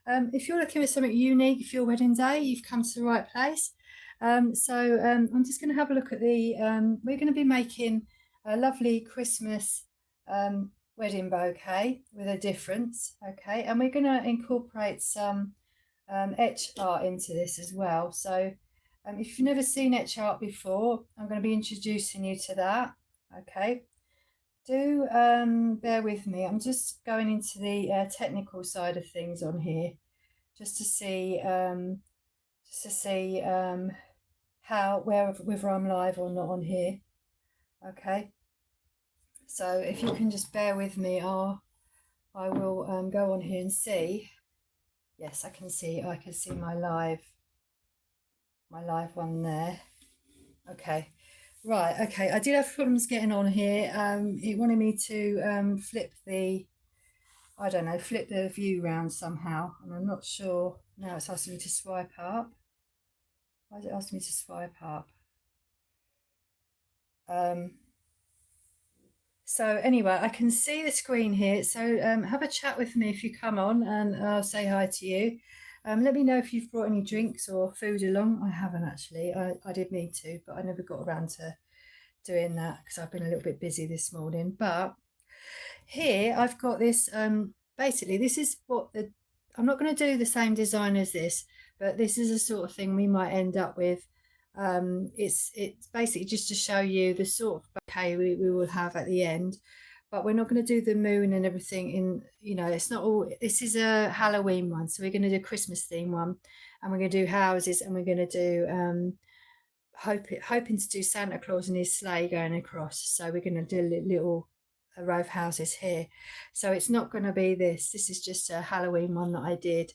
If you're looking for something unique for your wedding day, you've come to the right place. I'm just going to have a look at we're going to be making a lovely Christmas wedding bouquet with a difference, okay? And we're going to incorporate some etch art into this as well. So if you've never seen etch art before, I'm going to be introducing you to that, okay? Do bear with me. I'm just going into the technical side of things on here, just to see how whether I'm live or not on here. Okay, so if you can just bear with me, I will go on here and see. Yes, I can see my live one there. Okay. Right, okay, I did have problems getting on here. It wanted me to flip the view round somehow, and I'm not sure. Now it's asking me to swipe up. Why is it asking me to swipe up? So anyway, I can see the screen here. So have a chat with me if you come on, and I'll say hi to you. Let me know if you've brought any drinks or food along. I haven't actually. I did need to, but I never got around to doing that because I've been a little bit busy this morning. But here I've got this. Basically, this is what I'm not going to do the same design as this, but this is the sort of thing we might end up with. It's basically just to show you the sort of bouquet we will have at the end, but we're not going to do the moon and everything in, it's not all. This is a Halloween one, so we're going to do a Christmas theme one, and we're going to do houses, and we're going to do hoping to do Santa Claus and his sleigh going across. So we're going to do a little row of houses here. So it's not going to be this is just a Halloween one that I did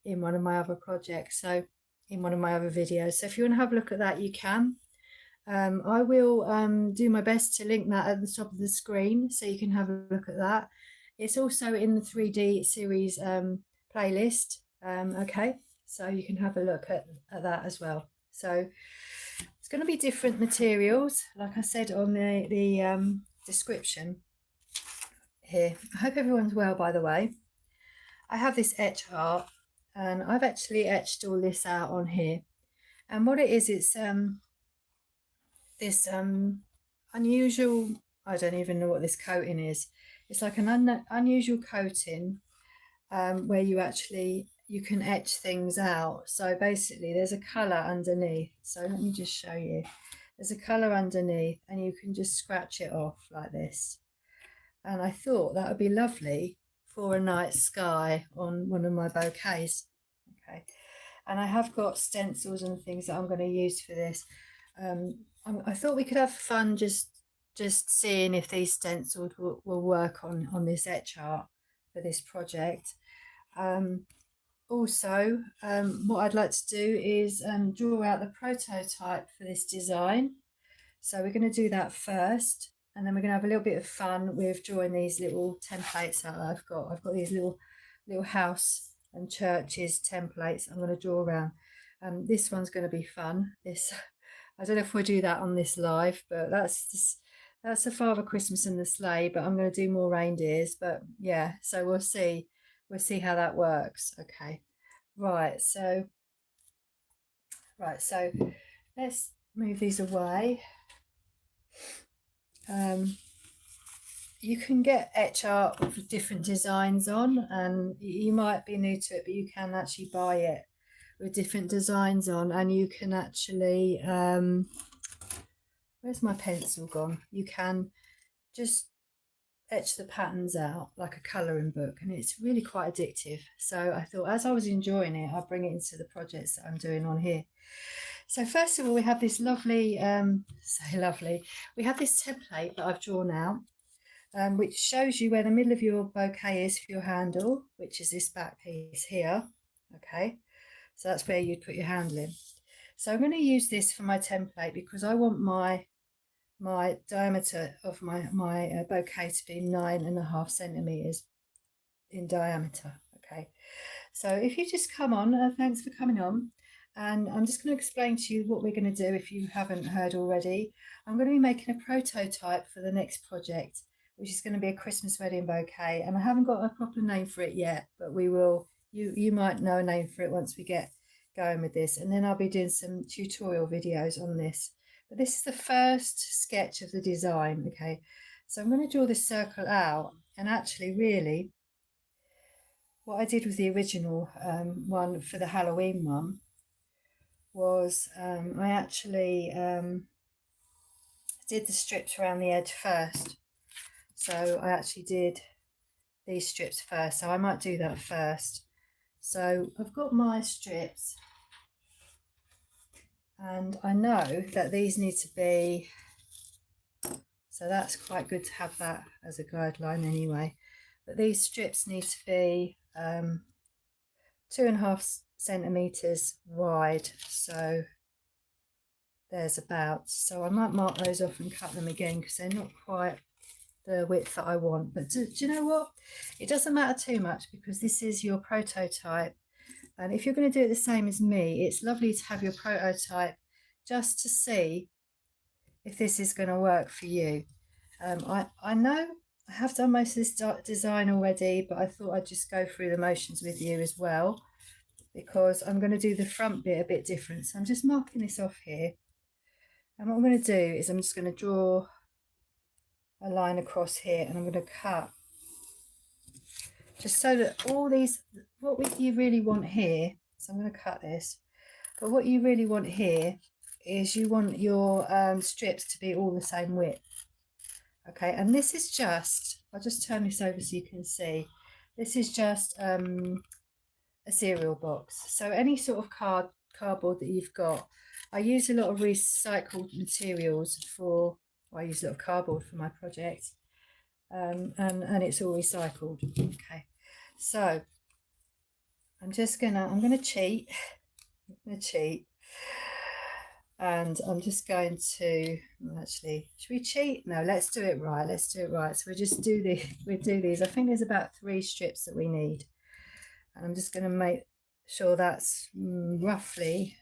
in one of my other projects, so in one of my other videos. So if you want to have a look at that, you can. I will do my best to link that at the top of the screen so you can have a look at that. It's also in the 3D series playlist, okay, so you can have a look at that as well. So it's going to be different materials, like I said on the description here. I hope everyone's well, by the way. I have this etch art, and I've actually etched all this out on here. And what it is, it's this unusual, I don't even know what this coating is. It's like an unusual coating where you can etch things out. So basically there's a colour underneath. So let me just show you. There's a colour underneath, and you can just scratch it off like this. And I thought that would be lovely for a night sky on one of my bouquets. Okay, and I have got stencils and things that I'm going to use for this. I thought we could have fun just seeing if these stencils will work on this etch art for this project. Also, what I'd like to do is draw out the prototype for this design. So we're going to do that first, and then we're going to have a little bit of fun with drawing these little templates that I've got. I've got these little house and churches templates I'm going to draw around. This one's going to be fun. I don't know if we'll do that on this live, but that's the Father Christmas and the sleigh, but I'm going to do more reindeers. But yeah, so we'll see how that works. Okay, right, so let's move these away. You can get etch art with different designs on, and you might be new to it, but you can actually buy it with different designs on, and you can actually where's my pencil gone? You can just etch the patterns out like a colouring book, and it's really quite addictive. So I thought, as I was enjoying it, I'll bring it into the projects that I'm doing on here. So first of all, we have this lovely we have this template that I've drawn out, which shows you where the middle of your bouquet is for your handle, which is this back piece here. Okay, so that's where you'd put your handle in. So I'm going to use this for my template because I want my diameter of my bouquet to be 9.5 centimeters in diameter. Okay, so if you just come on, thanks for coming on, and I'm just going to explain to you what we're going to do if you haven't heard already. I'm going to be making a prototype for the next project, which is going to be a Christmas wedding bouquet, and I haven't got a proper name for it yet, but we will you might know a name for it once we get going with this, and then I'll be doing some tutorial videos on this. But this is the first sketch of the design, okay? So I'm going to draw this circle out, and actually really what I did with the original one for the Halloween one was I actually did the strips around the edge first. So I actually did these strips first, so I might do that first. So I've got my strips, and I know that these need to be, so that's quite good to have that as a guideline anyway, but these strips need to be 2.5 centimeters wide, so there's about, so I might mark those off and cut them again because they're not quite the width that I want. But do you know what, it doesn't matter too much because this is your prototype, and if you're going to do it the same as me, it's lovely to have your prototype just to see if this is going to work for you. I know I have done most of this design already, but I thought I'd just go through the motions with you as well, because I'm going to do the front bit a bit different. So I'm just marking this off here, and what I'm going to do is I'm just going to draw a line across here, and I'm going to cut just so that all these, what you really want here, so I'm going to cut this, but what you really want here is you want your strips to be all the same width. Okay, and this is just, I'll just turn this over so you can see, this is just a cereal box. So any sort of cardboard that you've got, I use a lot of recycled materials for, well, I use a lot of cardboard for my project, and it's all recycled. Okay, so I'm gonna cheat. And I'm just going to, actually, should we cheat? No, let's do it right. Let's do it right. So we'll do these. I think there's about 3 strips that we need. And I'm just going to make sure that's roughly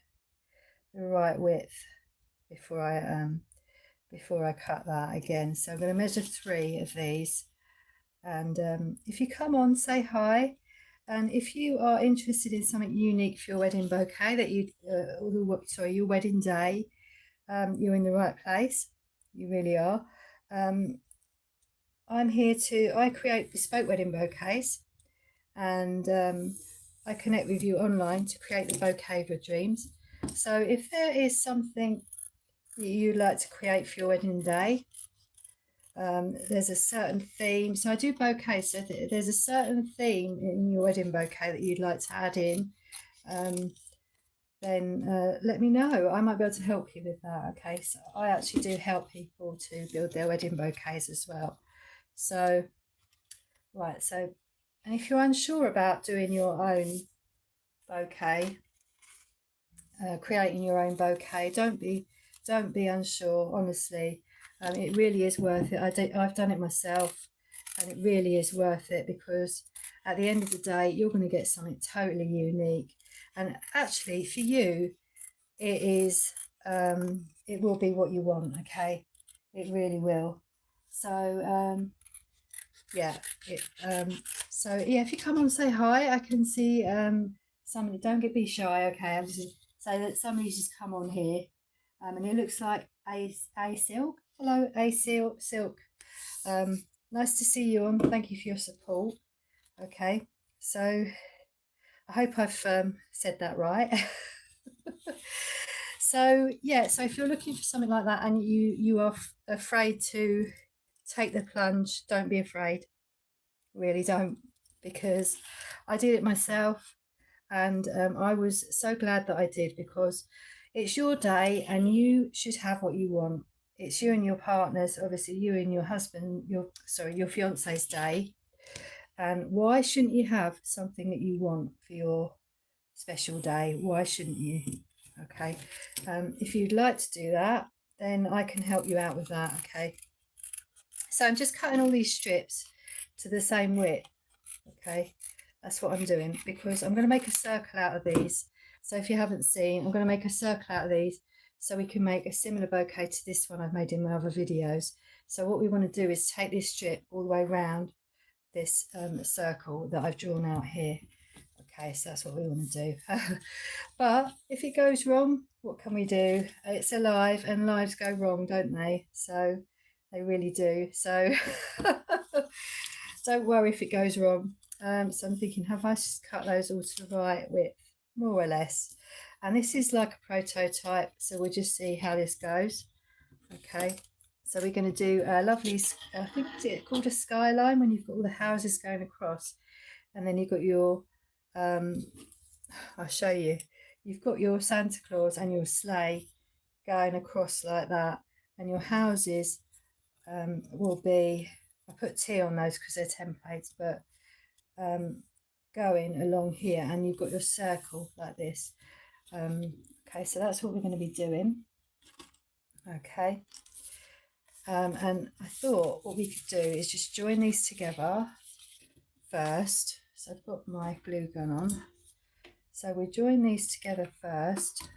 the right width before I cut that again. So I'm going to measure 3 of these. And if you come on, say hi. And if you are interested in something unique for your wedding bouquet, that your wedding day, you're in the right place. You really are. I'm here I create bespoke wedding bouquets, and I connect with you online to create the bouquet of your dreams. So if there is something that you'd like to create for your wedding day, there's a certain theme. So I do bouquets. So there's a certain theme in your wedding bouquet that you'd like to add in, then let me know. I might be able to help you with that. Okay, so I actually do help people to build their wedding bouquets as well. So, right, so, and if you're unsure about doing your own bouquet, creating your own bouquet, don't be unsure, honestly. It really is worth it. I've done it myself, and it really is worth it, because at the end of the day, you're going to get something totally unique. And actually, for you, it is, it will be what you want, okay? It really will. So, yeah. So, yeah, if you come on, say hi. I can see somebody, don't be shy, okay? I'm just say that somebody's just come on here. And it looks like a Silk. Hello, a Silk. Nice to see you on. Thank you for your support. Okay, so I hope I've said that right. So yeah, so if you're looking for something like that and you are afraid to take the plunge, don't be afraid. Really don't, because I did it myself, and I was so glad that I did, because it's your day and you should have what you want. It's you and your partner's, obviously you and your husband, your fiance's day. And why shouldn't you have something that you want for your special day? Why shouldn't you? Okay. If you'd like to do that, then I can help you out with that. Okay. So I'm just cutting all these strips to the same width. Okay. That's what I'm doing, because I'm going to make a circle out of these. So if you haven't seen, I'm going to make a circle out of these so we can make a similar bouquet to this one I've made in my other videos. So what we want to do is take this strip all the way around this circle that I've drawn out here. Okay, so that's what we want to do. But if it goes wrong, what can we do? It's alive, and lives go wrong, don't they? So they really do. So don't worry if it goes wrong. So I'm thinking, have I cut those all to the right width, more or less? And this is like a prototype, so we'll just see how this goes. Okay, so we're going to do a lovely, I think, is it called a skyline, when you've got all the houses going across, and then you've got your, I'll show you, you've got your Santa Claus and your sleigh going across like that, and your houses will be, I put T on those because they're templates, but going along here, and you've got your circle like this. Okay, so that's what we're going to be doing. Okay, and I thought what we could do is just join these together first. So I've got my glue gun on, so we join these together first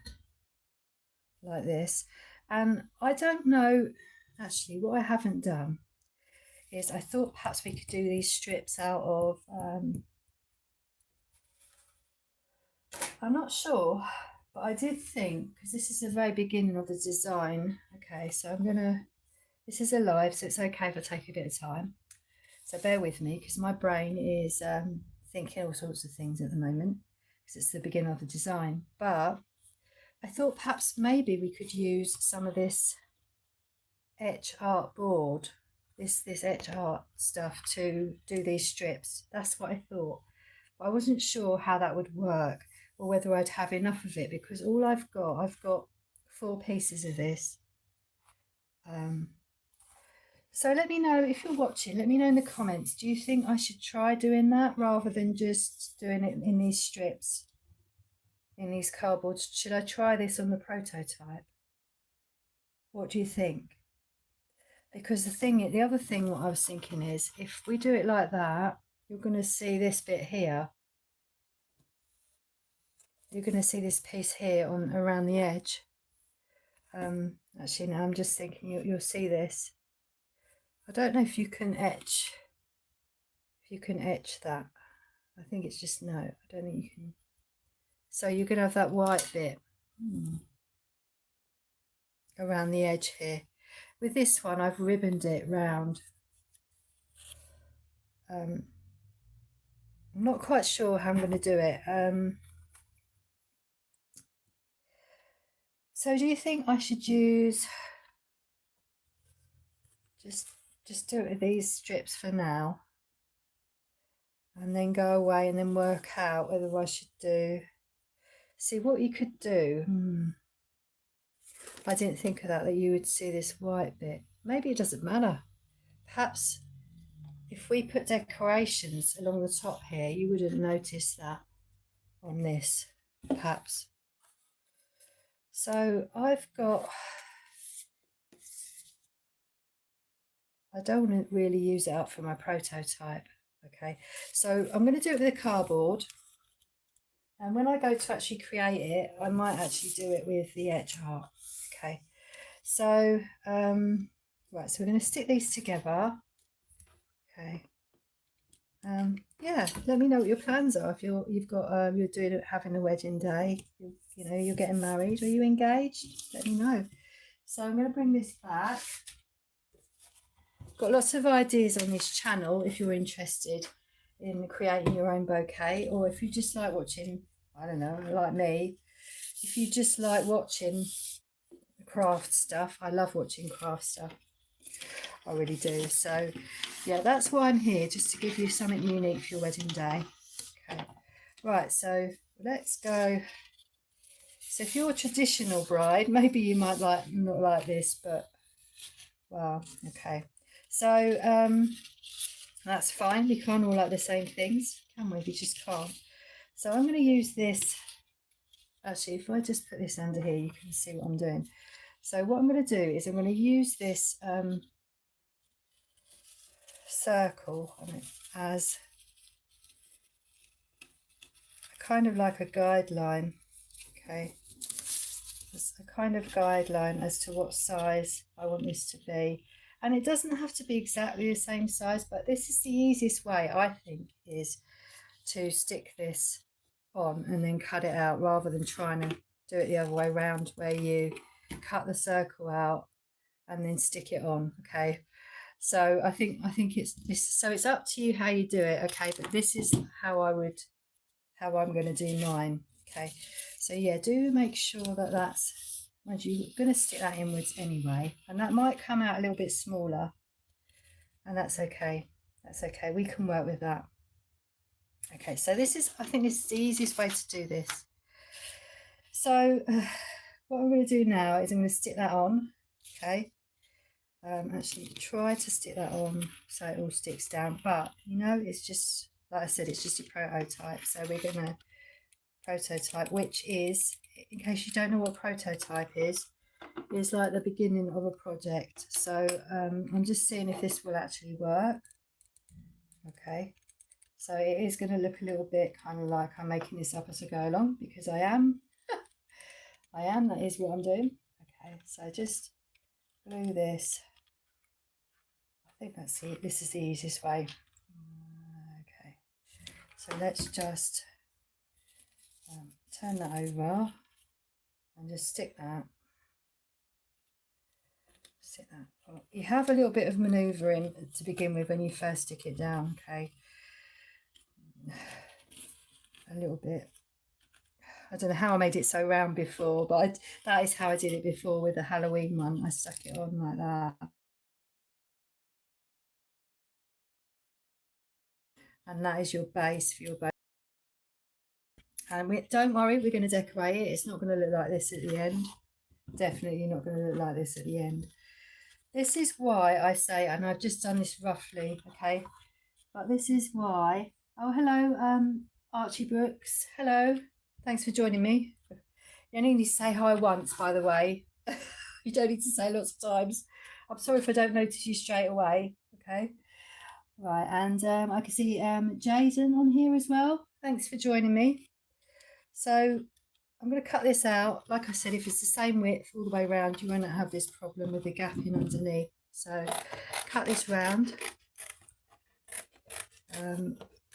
like this. And I don't know, actually, what I haven't done is I thought perhaps we could do these strips out of I'm not sure, but I did think, because this is the very beginning of the design. Okay, so I'm gonna, this is alive, so it's okay if I take a bit of time. So bear with me, because my brain is thinking all sorts of things at the moment, because it's the beginning of the design. But I thought perhaps maybe we could use some of this Etch Art board, this Etch Art stuff, to do these strips. That's what I thought. But I wasn't sure how that would work, or whether I'd have enough of it, because all I've got 4 pieces of this. So let me know if you're watching, let me know in the comments, do you think I should try doing that rather than just doing it in these strips, in these cardboards? Should I try this on the prototype? What do you think? Because the other thing what I was thinking is, if we do it like that, you're going to see this bit here. You're going to see this piece here on around the edge. Actually, now I'm just thinking you'll see this. I don't know if you can etch. If you can etch that, I think it's just no. I don't think you can. So you're going to have that white bit around the edge here. With this one, I've ribboned it round. I'm not quite sure how I'm going to do it. So do you think I should use just do it with these strips for now, and then go away and then work out whether I should do, see what you could do. I didn't think of that you would see this white bit. Maybe it doesn't matter. Perhaps if we put decorations along the top here, you wouldn't notice that on this, perhaps. So I've got, I don't want to really use it up for my prototype. Okay, so I'm going to do it with a cardboard, and when I go to actually create it, I might actually do it with the Etch Art. Okay, so right, so we're going to stick these together. Okay, yeah, let me know what your plans are. If you're doing having a wedding day, you know, you're getting married, are you engaged? Let me know. So I'm going to bring this back. Got lots of ideas on this channel if you're interested in creating your own bouquet, or if you just like watching, I don't know, like me, if you just like watching craft stuff. I love watching craft stuff, I really do. So yeah, that's why I'm here, just to give you something unique for your wedding day. Okay, right, so let's go. So if you're a traditional bride, maybe you might not like this, but well, okay. So that's fine. We can't all like the same things, can we? We just can't. So I'm going to use this. Actually, if I just put this under here, you can see what I'm doing. So what I'm going to do is I'm going to use this circle as kind of like a guideline. Okay, it's a kind of guideline as to what size I want this to be. And it doesn't have to be exactly the same size, but this is the easiest way, I think, is to stick this on and then cut it out, rather than trying to do it the other way around, where you cut the circle out and then stick it on. Okay, so I think it's this, so it's up to you how you do it. Okay, but this is how I'm going to do mine. Okay, so yeah, do make sure that that's, mind you, you're going to stick that inwards anyway, and that might come out a little bit smaller, and that's okay. That's okay, we can work with that. Okay, so this is, I think this is the easiest way to do this. So what I'm going to do now is I'm going to stick that on. Okay, actually try to stick that on so it all sticks down, but you know, it's just, like I said, it's just a prototype. So we're going to prototype, which is, in case you don't know what prototype is like the beginning of a project. So I'm just seeing if this will actually work. Okay, so it is going to look a little bit kind of like I'm making this up as I go along, because I am. That is what I'm doing. Okay, so just glue this. I think that's it. This is the easiest way. Okay, so let's just turn that over and just stick that. Well, you have a little bit of manoeuvring to begin with when you first stick it down. Okay, a little bit. I don't know how I made it so round before, but that is how I did it before with the Halloween one. I stuck it on like that. And that is your base for your base. And don't worry, we're going to decorate it. It's not going to look like this at the end. Definitely not going to look like this at the end. This is why I say, and I've just done this roughly, okay, but this is why. Oh, hello, Archie Brooks. Hello, thanks for joining me. You only need to say hi once, by the way. You don't need to say lots of times. I'm sorry if I don't notice you straight away. Okay, right, and I can see Jason on here as well. Thanks for joining me. So I'm going to cut this out. Like I said, if it's the same width all the way around, you won't have this problem with the gapping underneath. So cut this round.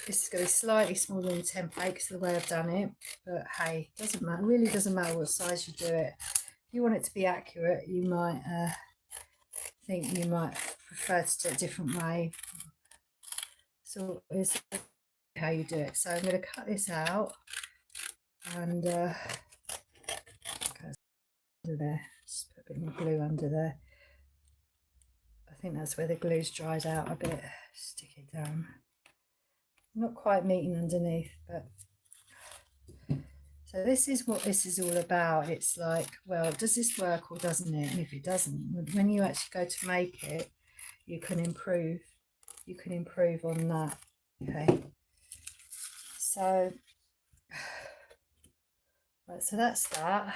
This is going to be slightly smaller than the template because of the way I've done it, but hey, doesn't matter. Really doesn't matter what size you do it. If you want it to be accurate, you might think you might prefer to do it a different way. So it's how you do it. So I'm going to cut this out and under there, just put a bit more glue under there. I think that's where the glue's dried out a bit. Stick it down. Not quite meeting underneath, but so this is what this is all about. It's like, well, does this work or doesn't it? And if it doesn't, when you actually go to make it, you can improve. You can improve on that. Okay. So, right, so that's that.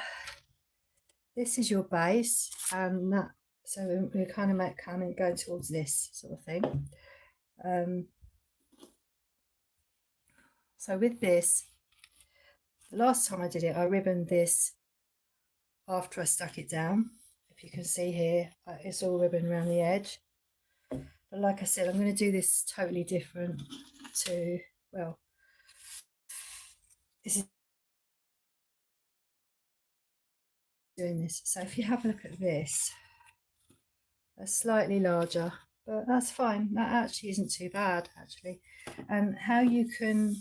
This is your base, and that. So we're kind of going towards this sort of thing. So with this, the last time I did it, I ribboned this after I stuck it down. If you can see here, it's all ribbon around the edge. But like I said, I'm going to do this totally different to, well, this is doing this. So if you have a look at this, they're slightly larger, but that's fine. That actually isn't too bad, actually. And how you can,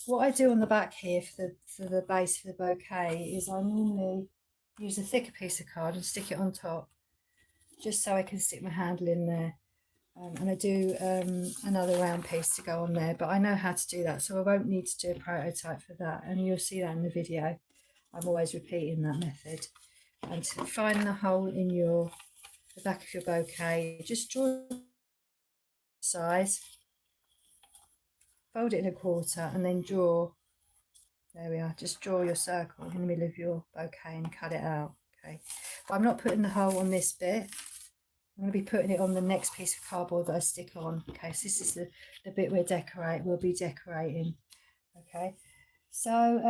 what I do on the back here for the base for the bouquet is I normally use a thicker piece of card and stick it on top, just so I can stick my handle in there. And I do another round piece to go on there, but I know how to do that, so I won't need to do a prototype for that, and you'll see that in the video. I'm always repeating that method. And to find the hole in the back of your bouquet, just draw size, fold it in a quarter, and then draw, there we are, just draw your circle in the middle of your bouquet and cut it out. Okay, but I'm not putting the hole on this bit. I'm going to be putting it on the next piece of cardboard that I stick on. Okay, so this is the bit we'll be decorating. Okay, so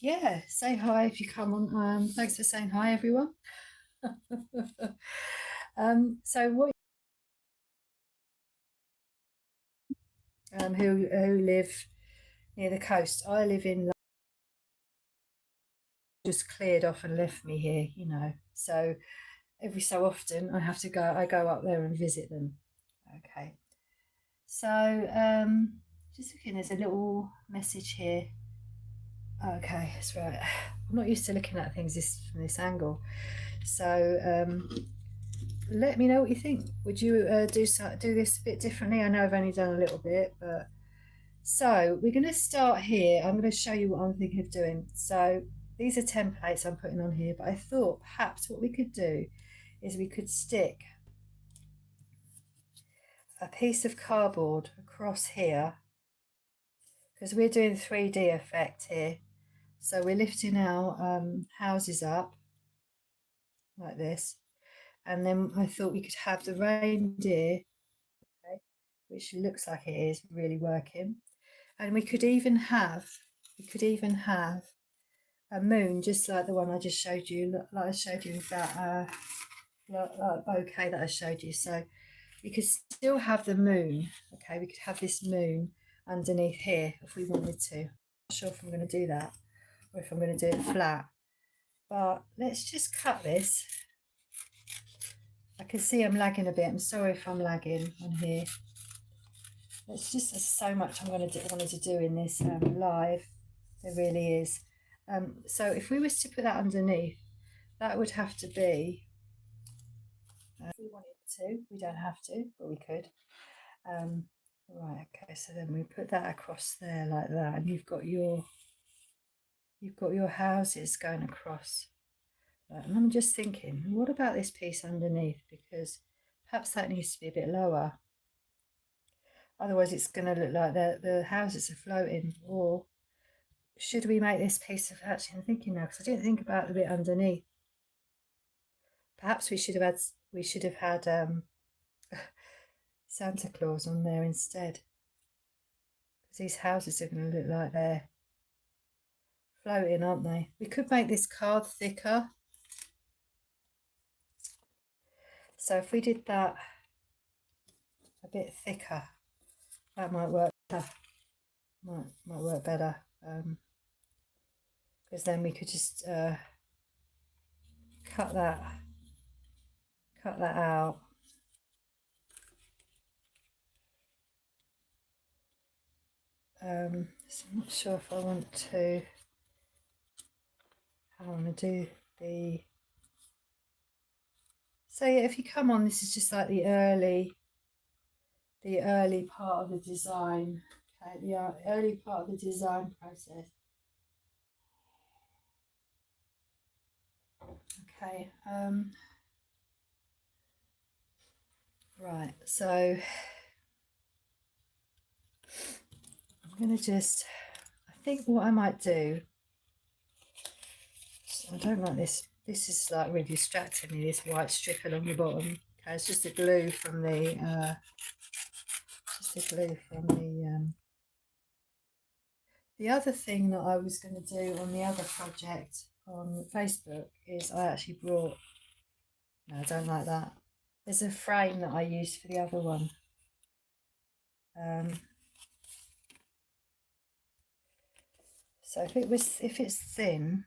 yeah, say hi if you come on. Thanks for saying hi, everyone. So what who live near the coast? I live in just cleared off and left me here, you know. So every so often I go up there and visit them. Okay. So just looking, there's a little message here. Okay, that's right. I'm not used to looking at things from this angle. So let me know what you think. Would you do this a bit differently? I know I've only done a little bit, but so we're going to start here. I'm going to show you what I'm thinking of doing. So these are templates I'm putting on here, but I thought perhaps what we could do is we could stick a piece of cardboard across here, because we're doing 3D effect here. So we're lifting our houses up like this, and then I thought we could have the reindeer, okay, which looks like it is really working, and we could even have a moon, just like the one I just showed you, like I showed you with that like bouquet that I showed you. So we could still have the moon, okay, we could have this moon underneath here if we wanted to. I'm not sure if I'm going to do that or if I'm going to do it flat, but let's just cut this. I can see I'm lagging a bit. I'm sorry if I'm lagging on here. It's just, there's so much I'm wanted to do in this live. There really is. So if we was to put that underneath, that would have to be, if we wanted to, we don't have to, but we could. Right, okay, so then we put that across there like that, and you've got your houses going across. And I'm just thinking, what about this piece underneath? Because perhaps that needs to be a bit lower. Otherwise it's going to look like the houses are floating. Or should we make this piece of, actually I'm thinking now, because I didn't think about the bit underneath. Perhaps we should have had Santa Claus on there instead. Because these houses are going to look like they're floating, aren't they? We could make this card thicker. So if we did that a bit thicker, that might work better. Might work better. Because then we could just cut that out. So I'm not sure if I want to, how I want to do the, so yeah, if you come on, this is just like the early part of the design, okay, the early part of the design process. Okay, right, so I'm going to just, I think what I might do, I don't like this, this is like really distracting me, this white strip along the bottom. Okay, it's just a glue from the, the other thing that I was going to do on the other project on Facebook is I actually brought, no, I don't like that. There's a frame that I used for the other one. So if it's thin,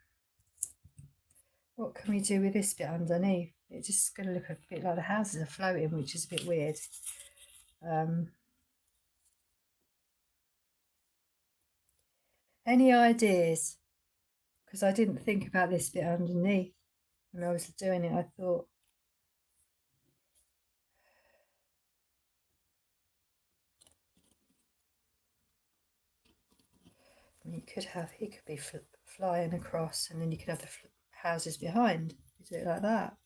what can we do with this bit underneath? It's just going to look a bit like the houses are floating, which is a bit weird. Any ideas? Because I didn't think about this bit underneath when I was doing it. I thought, you could have, he could be flying across, and then you could have the houses behind. You do it like that.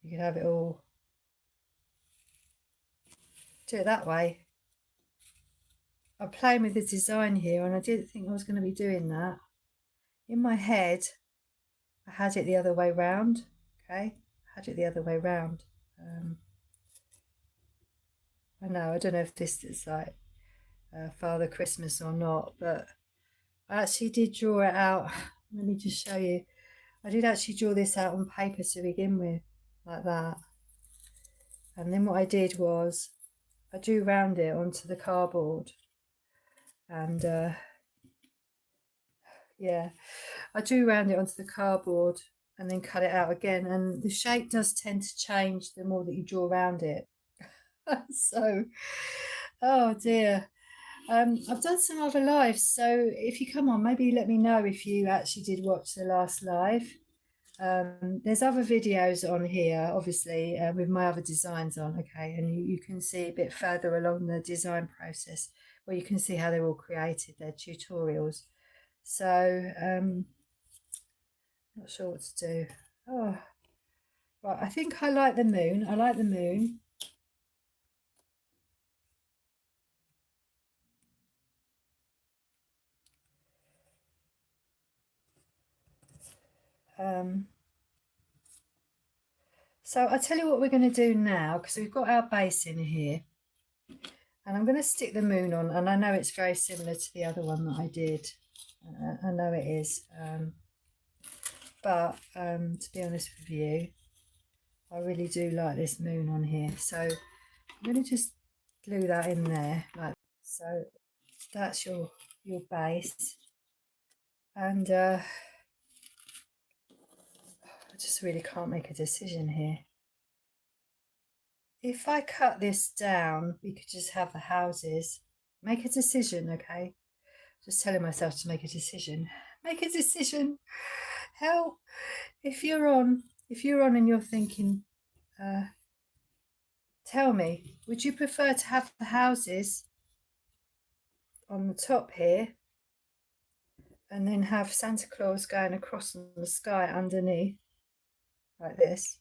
You could have it all, do it that way. I'm playing with the design here, and I didn't think I was going to be doing that. In my head, I had it the other way round. Okay, I had it the other way round. I know, I don't know if this is like Father Christmas or not, but I actually did draw it out. Let me just show you. I did actually draw this out on paper to begin with, like that. And then what I did was I drew round it onto the cardboard, and Yeah, I drew around it onto the cardboard and then cut it out again, and the shape does tend to change the more that you draw around it. So, oh dear. I've done some other lives, so if you come on, maybe let me know if you actually did watch the last live. There's other videos on here, obviously, with my other designs on, okay, and you can see a bit further along the design process where you can see how they're all created, their tutorials. So, not sure what to do. Oh, right, I think I like the moon. I like the moon. Um, so I tell you what we're going to do now, because we've got our base in here. And I'm going to stick the moon on, and I know it's very similar to the other one that I did. I know it is. But to be honest with you, I really do like this moon on here. So I'm going to just glue that in there. Like so. That's your base. And I just really can't make a decision here. If I cut this down, we could just have the houses. Make a decision, okay? Just telling myself to make a decision. Make a decision. Help. If you're on and you're thinking, tell me, would you prefer to have the houses on the top here and then have Santa Claus going across in the sky underneath like this?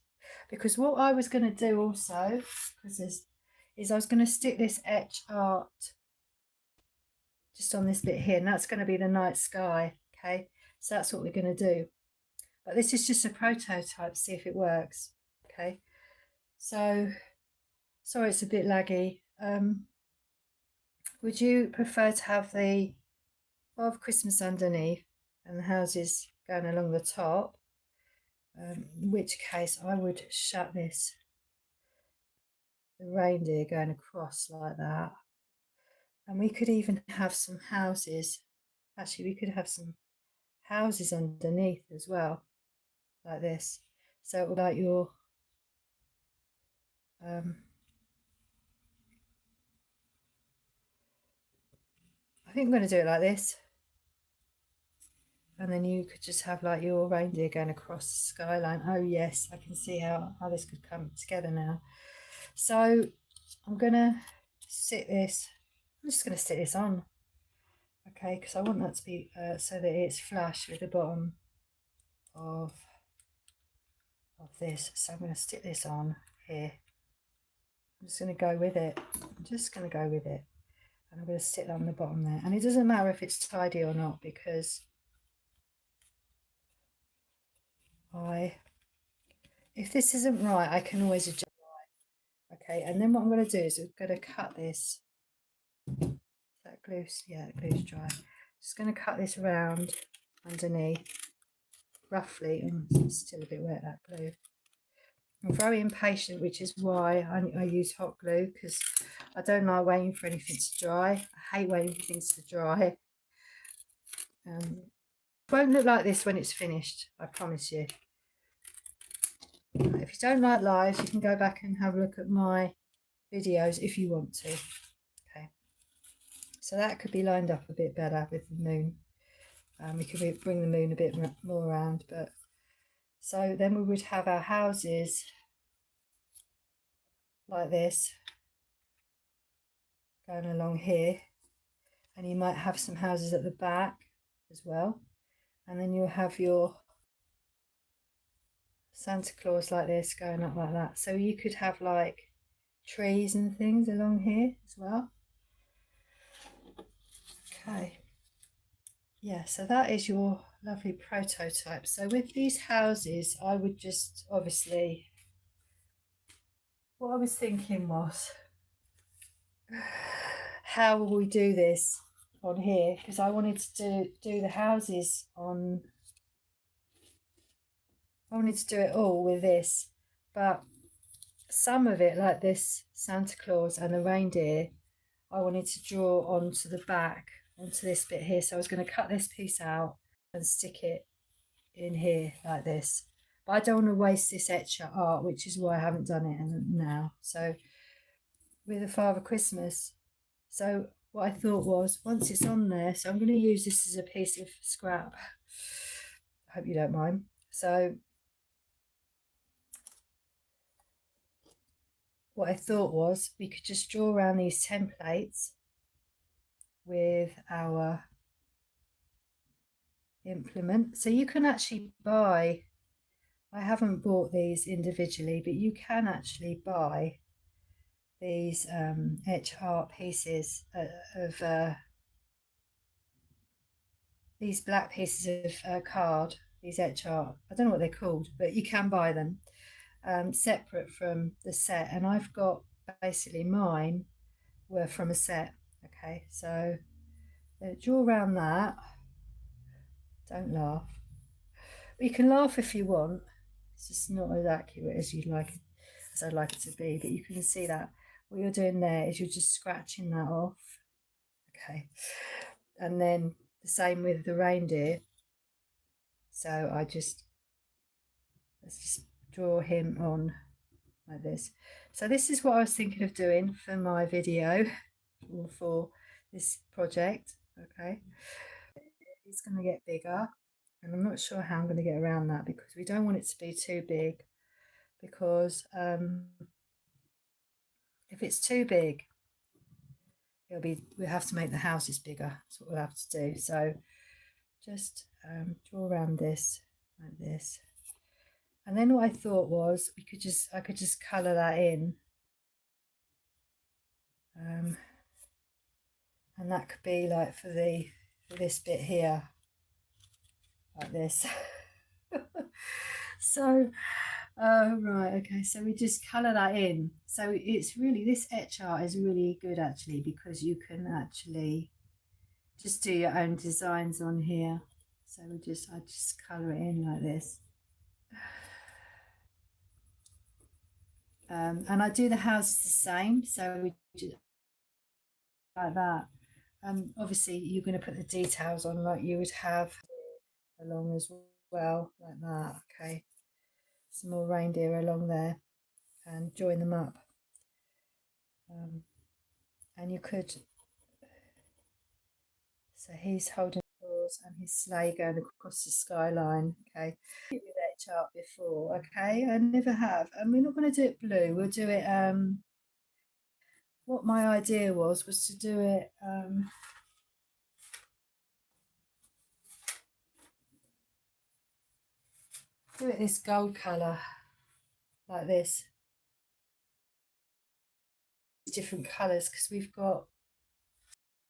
Because what I was going to do also, is I was going to stick this Etch Art just on this bit here, and that's going to be the night sky, okay? So that's what we're going to do. But this is just a prototype, see if it works, okay? So, sorry it's a bit laggy. Would you prefer to have the Father Christmas underneath and the houses going along the top? In which case I would shut this, the reindeer going across like that. And we could even have some houses. Actually, we could have some houses underneath as well, like this. So it would like your I think I'm going to do it like this. And then you could just have like your reindeer going across the skyline. Oh yes, I can see how this could come together now. So I'm going to sit this, I'm just going to sit this on. Okay, because I want that to be so that it's flush with the bottom of this. So I'm going to stick this on here. I'm just going to go with it. I'm just going to go with it. And I'm going to sit on the bottom there. And it doesn't matter if it's tidy or not, because if this isn't right, I can always adjust. Okay, and then what I'm going to do is I'm going to cut this. That glue's, yeah, the glue's dry. Just going to cut this around underneath, roughly. It's still a bit wet, that glue. I'm very impatient, which is why I use hot glue, because I don't like waiting for anything to dry. I hate waiting for things to dry. It won't look like this when it's finished, I promise you. If you don't like lives, you can go back and have a look at my videos if you want to. Okay, so that could be lined up a bit better with the moon. We could bring the moon a bit more around, but so then we would have our houses like this going along here, and you might have some houses at the back as well, and then you'll have your Santa Claus like this going up like that. So you could have like trees and things along here as well. Okay, yeah, so that is your lovely prototype. So with these houses, I would just obviously, what I was thinking was, how will we do this on here? Because I wanted to do the houses on, I wanted to do it all with this, but some of it, like this Santa Claus and the reindeer, I wanted to draw onto the back, onto this bit here. So I was going to cut this piece out and stick it in here like this. But I don't want to waste this Etch Art, which is why I haven't done it now. So with a Father Christmas. So what I thought was, once it's on there, so I'm going to use this as a piece of scrap. I hope you don't mind. So what I thought was we could just draw around these templates with our implement. So you can actually buy, I haven't bought these individually, but you can actually buy these Etch Art pieces of these black pieces of card, these Etch Art. I don't know what they're called, but you can buy them separate from the set. And I've got basically mine were from a set. Okay, so draw around that. Don't laugh. You can laugh if you want. It's just not as accurate as you'd like it, as I'd like it to be. But you can see that what you're doing there is you're just scratching that off. Okay, and then the same with the reindeer. So let's just draw him on like this. So this is what I was thinking of doing for my video or for this project. Okay, it's going to get bigger, and I'm not sure how I'm going to get around that because we don't want it to be too big, because if it's too big we'll have to make the houses bigger. That's what we'll have to do. So just draw around this like this, and then what I thought was I could just colour that in, and that could be like for this bit here like this. So right, okay, so we just colour that in. So it's really, this Etch Art is really good actually, because you can actually just do your own designs on here. So I just colour it in like this. And I do the houses the same, so we just like that. Obviously you're going to put the details on like you would have along as well, like that. Okay, some more reindeer along there and join them up. And you could, so he's holding doors and his sleigh going across the skyline. Okay, with that chart before. Okay, I never have, and we're not going to do it blue. We'll do it. What my idea was to do it. Do it this gold colour, like this. Different colours because we've got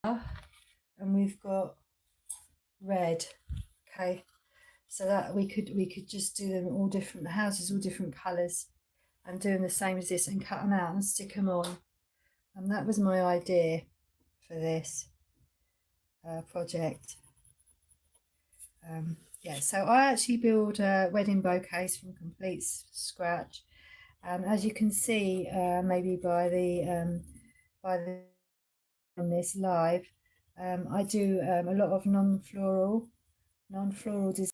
and we've got red. Okay, so that we could just do them all different houses, all different colours, and doing the same as this and cut them out and stick them on. And that was my idea for this project. Yeah, so I actually build wedding bouquets from complete scratch. As you can see, maybe by the on this live, I do a lot of non-floral design.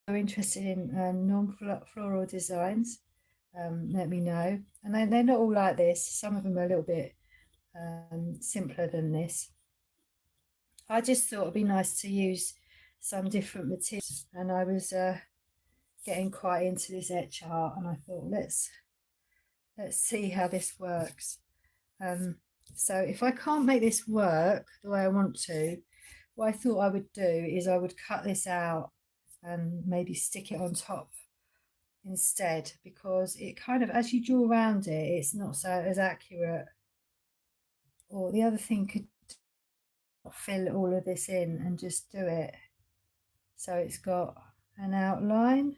If you're interested in non-floral designs, let me know. And they're not all like this. Some of them are a little bit simpler than this. I just thought it'd be nice to use some different materials, and I was getting quite into this Etch Art, and I thought let's see how this works. So if I can't make this work the way I want to, what I thought I would do is I would cut this out and maybe stick it on top instead, because it kind of, as you draw around it, it's not so as accurate. Or the other thing could fill all of this in and just do it so it's got an outline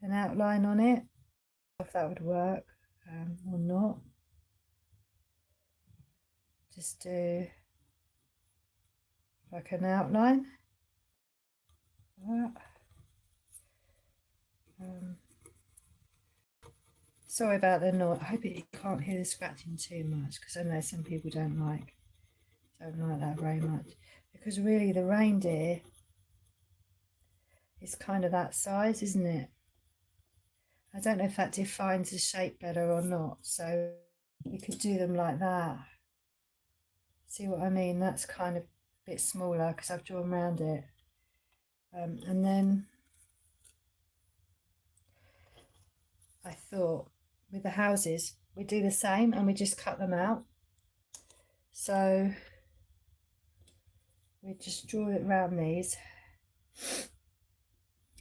on it, if that would work or not. Just do like an outline. Sorry about the noise. I hope you can't hear the scratching too much, because I know some people don't like that very much, because really the reindeer It's kind of that size, isn't it? I don't know if that defines the shape better or not. So you could do them like that. See what I mean? That's kind of a bit smaller because I've drawn around it. And then I thought with the houses, we do the same and we just cut them out. So we just draw it around these.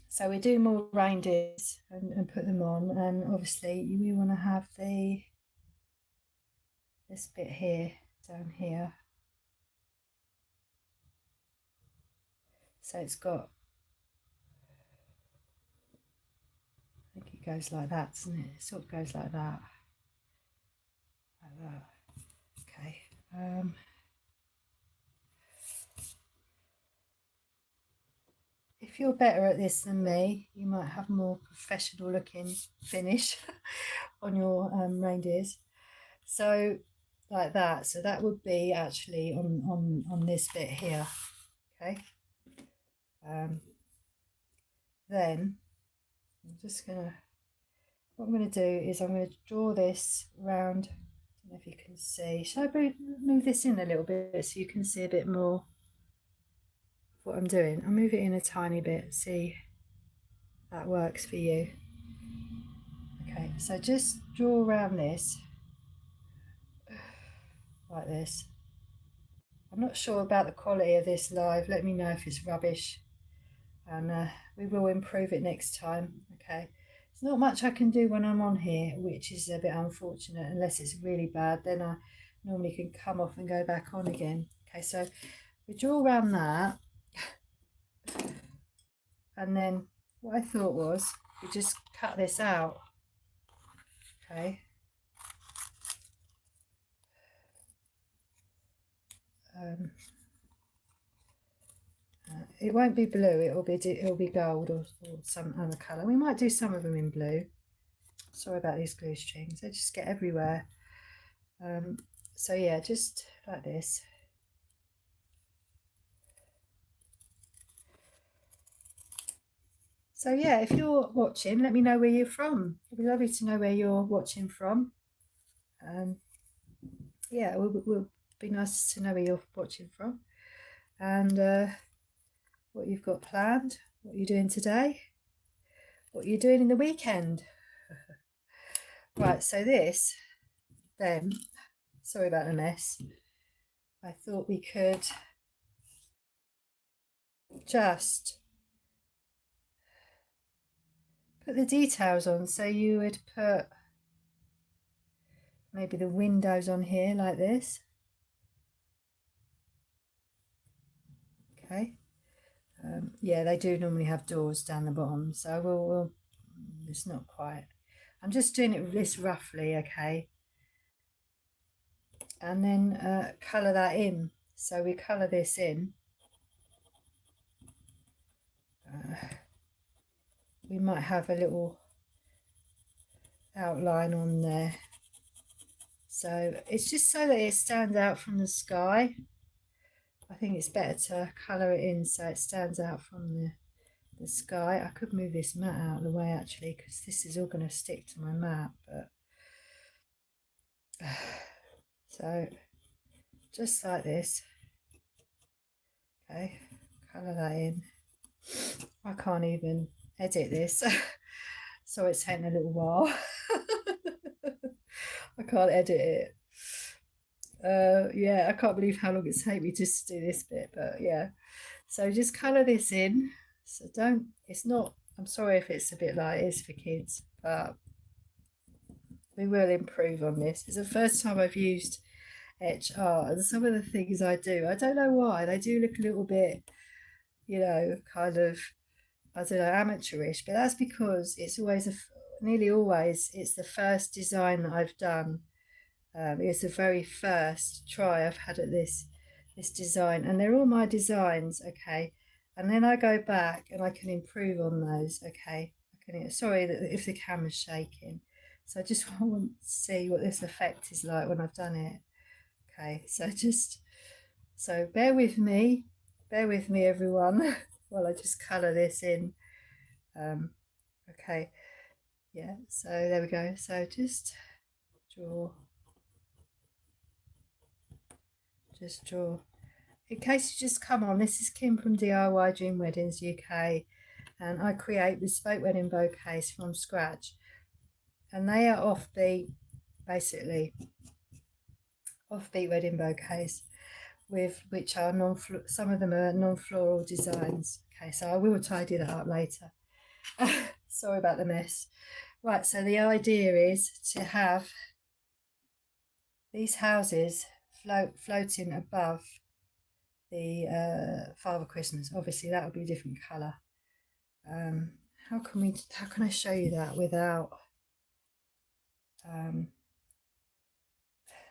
So we do more reindeers and put them on, and obviously you want to have this bit here, down here. So it's got, I think it goes like that, doesn't it? It sort of goes like that. Like that. Okay. If you're better at this than me, you might have more professional looking finish on your reindeers. So like that. So that would be actually on this bit here. Okay. Then I'm just gonna, what I'm gonna do is I'm gonna draw this round. I don't know if you can see. Shall I move this in a little bit so you can see a bit more of what I'm doing? I'll move it in a tiny bit, see if that works for you. Okay, so just draw around this like this. I'm not sure about the quality of this live. Let me know if it's rubbish, and we will improve it next time. Okay, there's not much I can do when I'm on here, which is a bit unfortunate. Unless it's really bad, then I normally can come off and go back on again. Okay, so we draw around that, and then what I thought was we just cut this out. Okay. It won't be blue, it'll be gold or some other colour. We might do some of them in blue. Sorry about these glue strings, they just get everywhere. So yeah, just like this. So yeah, if you're watching, let me know where you're from. It'd be lovely to know where you're watching from. Yeah, it will be nice to know where you're watching from, and what you've got planned, what you're doing today, what you're doing in the weekend. Right, so this, then, sorry about the mess. I thought we could just put the details on. So you would put maybe the windows on here like this. Okay. Yeah, they do normally have doors down the bottom, so we'll it's not quite. I'm just doing it this roughly, okay. And then colour that in. So we colour this in. We might have a little outline on there. So it's just so that it stands out from the sky. I think it's better to colour it in so it stands out from the sky. I could move this mat out of the way actually, because this is all going to stick to my mat. But so just like this. Okay, colour that in. I can't even edit this, so it's taking a little while. I can't edit it. Yeah, I can't believe how long it's taken me just to do this bit, but yeah. So just colour this in. So don't, it's not, I'm sorry if it's a bit like it is for kids, but we will improve on this. It's the first time I've used Etch Art, and some of the things I do, I don't know why, they do look a little bit, you know, kind of, I don't know, amateurish, but that's because it's always, nearly always, it's the first design that I've done. It's the very first try I've had at this design, and they're all my designs, okay, and then I go back and I can improve on those, okay. Sorry that if the camera's shaking, so I just want to see what this effect is like when I've done it. Okay, so bear with me everyone while I just colour this in. Okay, yeah, so there we go. So just draw, in case you just come on, this is Kim from DIY Dream Weddings UK, and I create bespoke wedding bouquets from scratch, and they are offbeat, basically offbeat wedding bouquets, with which are some of them are non-floral designs. Okay, so I will tidy that up later. Sorry about the mess. Right, so the idea is to have these houses floating above the Father Christmas. Obviously, that would be a different colour. How can I show you that without?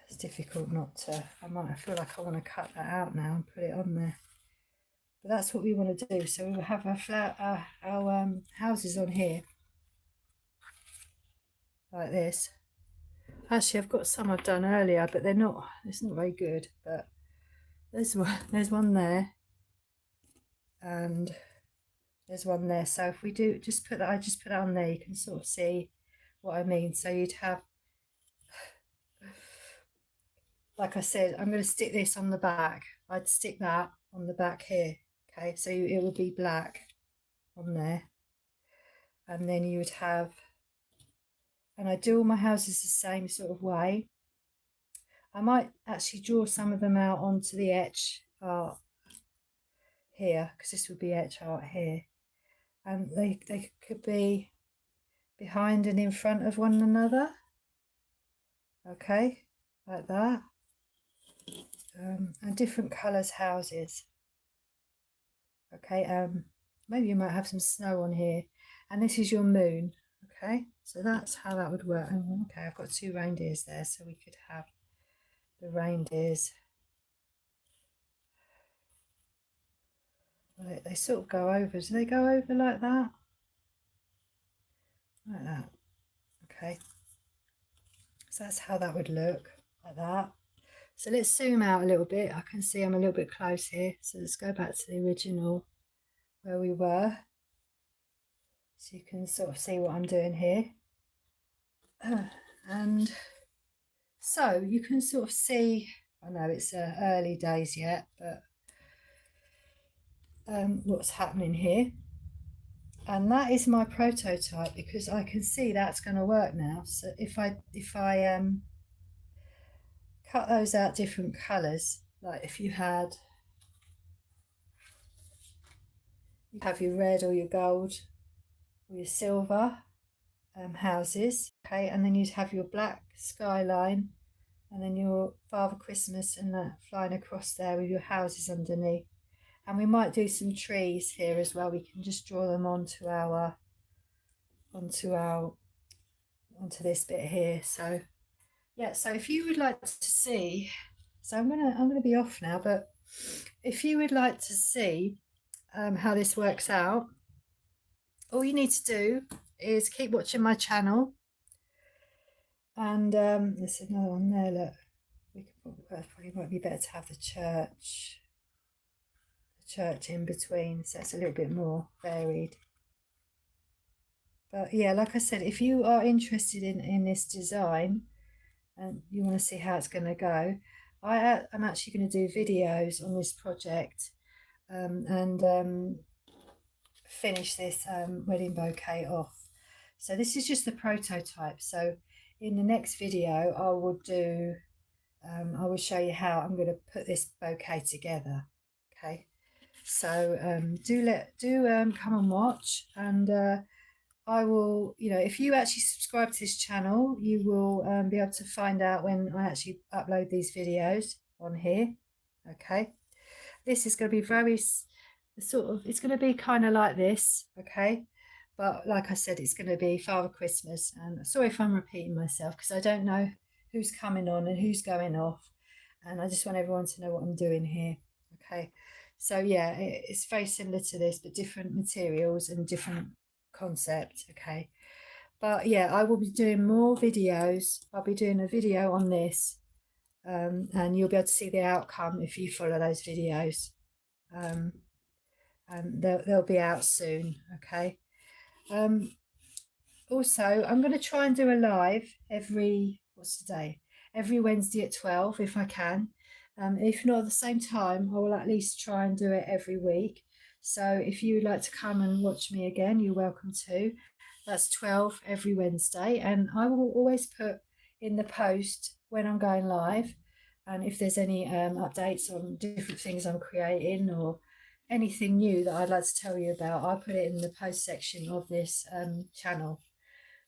It's difficult not to. I feel like I want to cut that out now and put it on there. But that's what we want to do. So we will have our houses on here like this. Actually, I've got some I've done earlier, but they're not. It's not very good. But there's one there, and there's one there. So if we do just put that, I just put that on there, you can sort of see what I mean. So you'd have, like I said, I'm going to stick this on the back. I'd stick that on the back here. Okay, so it would be black on there, and then you would have, and I do all my houses the same sort of way. I might actually draw some of them out onto the Etch Art here, because this would be Etch Art here, and they could be behind and in front of one another. Okay, like that. And different colours houses. Okay, maybe you might have some snow on here, and this is your moon. Okay, so that's how that would work. Okay, I've got 2 reindeers there, so we could have the reindeers. They sort of go over. Do they go over like that? Like that. Okay, so that's how that would look, like that. So let's zoom out a little bit. I can see I'm a little bit close here, so let's go back to the original where we were, so you can sort of see what I'm doing here. And so you can sort of see, I know it's early days yet, but what's happening here. And that is my prototype, because I can see that's going to work now. So if I cut those out different colours, like if you have your red or your gold or your silver houses, okay, and then you'd have your black skyline, and then your Father Christmas and that flying across there with your houses underneath. And we might do some trees here as well. We can just draw them onto this bit here. So yeah, so if you would like to see, so I'm gonna be off now, but if you would like to see how this works out, all you need to do is keep watching my channel. And there's another one there, look. We could probably might be better to have the church in between, so it's a little bit more varied. But yeah, like I said, if you are interested in this design and you want to see how it's going to go, I'm actually going to do videos on this project and finish this wedding bouquet off. So this is just the prototype. So in the next video, I will show you how I'm going to put this bouquet together. Okay, so do come and watch, and I will, if you actually subscribe to this channel, you will be able to find out when I actually upload these videos on here. Okay, this is going to be very it's going to be kind of like this. Okay, but like I said, it's going to be Father Christmas, and sorry if I'm repeating myself, because I don't know who's coming on and who's going off, and I just want everyone to know what I'm doing here. Okay, so yeah, it's very similar to this, but different materials and different concept. Okay, but yeah, I will be doing more videos. I'll be doing a video on this, and you'll be able to see the outcome if you follow those videos, and they'll be out soon. Okay, Um, Also, I'm going to try and do a live every, what's today? Every Wednesday at 12 if I can. If not at the same time, I will at least try and do it every week. So if you would like to come and watch me again, you're welcome to. That's 12 every Wednesday. And I will always put in the post when I'm going live. And if there's any updates on different things I'm creating or anything new that I'd like to tell you about, I'll put it in the post section of this channel.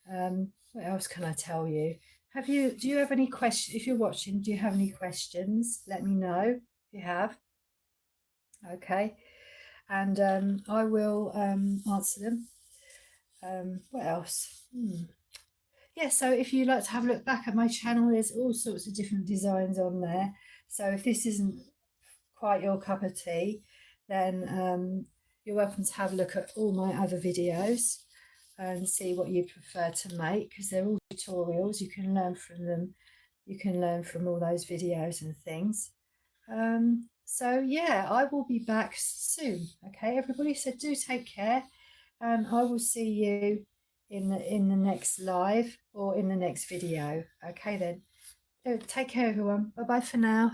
What else can I tell you? Do you have any questions? If you're watching, do you have any questions? Let me know if you have. Okay. And I will answer them. What else? Yeah, so if you'd like to have a look back at my channel, there's all sorts of different designs on there. So if this isn't quite your cup of tea, then you're welcome to have a look at all my other videos and see what you prefer to make, because they're all tutorials. You can learn from them. You can learn from all those videos and things. So yeah, I will be back soon. Okay, everybody. So do take care, and I will see you in the next live or in the next video. Okay then. So take care, everyone. Bye bye for now.